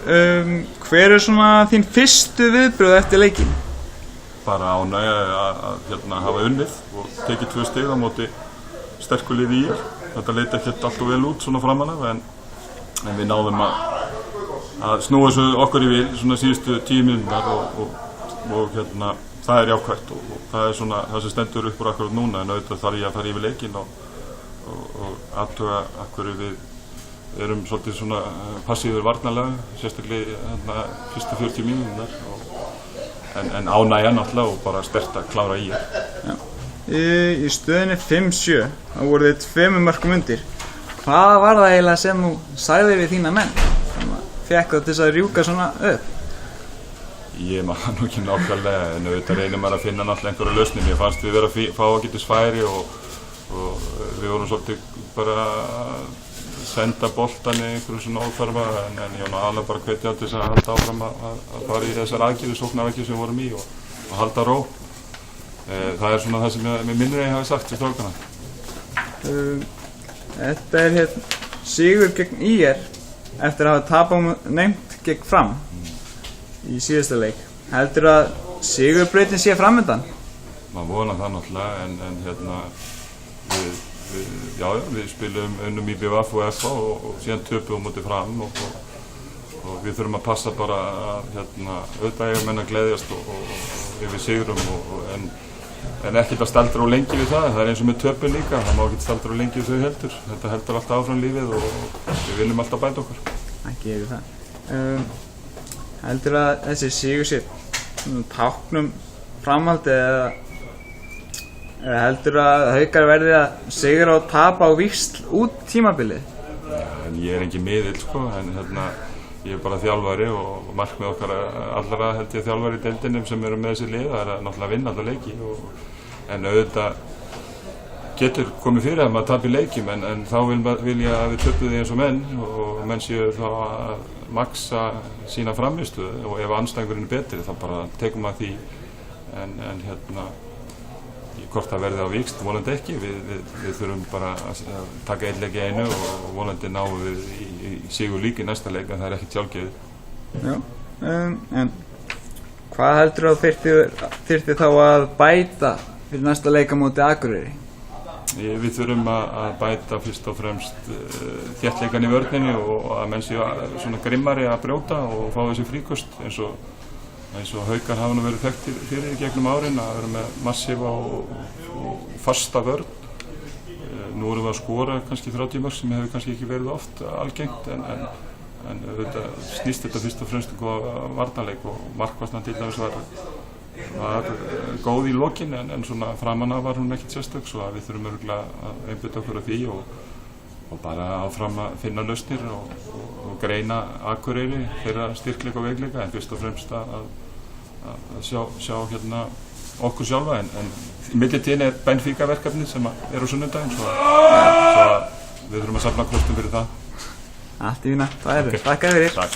Hver svona þín fyrstu viðbrögð eftir leikinn? Bara ánægja að hafa unnið og tekið 2 stig á móti sterku liði í. Þetta leit ekkert allt og vel út svona framan af en við náðum að snúa þessu okkur í vil svona síðustu 10 mínúturnar og það jákvætt og það svona það sem stendur upp úr akkurat núna en auðvitað þarf ég að fara yfir leikinn og athuga af hverju við erum svolítið svona passífur varnarlega, sérstaklega fyrstu 40 mínúturnar en ánægja náttúrulega og bara sterkt að klára í Já. Í stöðunni 5-7 þá voru þið 2 mörkum undir. Hvað var það eiginlega sem þú sagði við þína menn sem fekk það til þess að rjúka svona upp? Ég maður nú ekki nákvæmlega en auðvitað reynir maður að finna náttúrulega einhverja lausnir. Mér fannst við vera að fá ágætis færi og við vorum svolítið bara að senda boltan í einhverju svona óþarfa en ég var alveg bara hvetja til þess að halda áfram að fara í þessar aðgerðir, sóknaraðgerðir sem við vorum í og halda ró. Það svona það sem mér minnir ég hafi sagt til strákana. Þetta sigur gegn ÍR eftir að hafa tapað nefnt gegn Fram í síðasta leik. Heldur að sigurbrautin sé framundan? Maður vonar það náttúrulega en við spilum unnum í BVF og FH og síðan töpum móti Fram og við þurfum að passa bara að auðvitað eiga menn að gleðjast og yfir sigurum en ekkert að staldra á lengi við það er eins og með töpun líka, það má ekkert staldra á lengi við þau heldur. Þetta heldur alltaf áfram lífið og við viljum alltaf bæta okkur. Ekki yfir það. Heldur að þessi sigur sé táknum framhaldi eða heldur að Haukar verði að sigra og tapa á víxl út tímabilið? En ég engin miðill sko, en ég bara þjálfari og markmið okkar allra held ég þjálfari í deildinum sem eru með þessi lið, það náttúrulega að vinna alla leiki en auðvitað getur komið fyrir að maður tapi leikjum en þá vil ég að við töpum því eins og menn séu þá að maksa sína frammistöðu og ef andstæðingurinn er betri þá bara tekum maður því en hvort það verði á víxl, vonandi ekki, við þurfum bara að taka einn leik í einu og vonandi náum við í sigur líka í næsta leik en það er ekkert sjálfgefið. Já, en hvað heldur þú þyrfti þá að bæta fyrir næsta leik á móti Akureyri? Við þurfum að bæta fyrst og fremst þéttleikan í vörninni og að menn séu svona grimmari að brjóta og fá þessi fríkost eins og Haukar hafa nú verið þekktir fyrir í gegnum árin að vera með massífa og fasta vörn. Nú erum við að skora kannski 30 mörk sem hefur kannski ekki verið oft algengt en auðvitað snýst þetta fyrst og fremst varnarleik og markvarslan til dæmis var góð í lokin en svona framan af var hún ekkert sérstök svo að við þurfum örugglega að einbeita okkur á því og bara áfram að finna lausnir og greina Akureyri þeirra styrkleika og veikleika en fyrst og fremst að sjá okkur sjálfa en í millitíðinni er Benfica verkefni sem er á sunnudaginn svo að við þurfum að safna kröftum fyrir það. Allt í fína, það er þakka fyrir. Takk.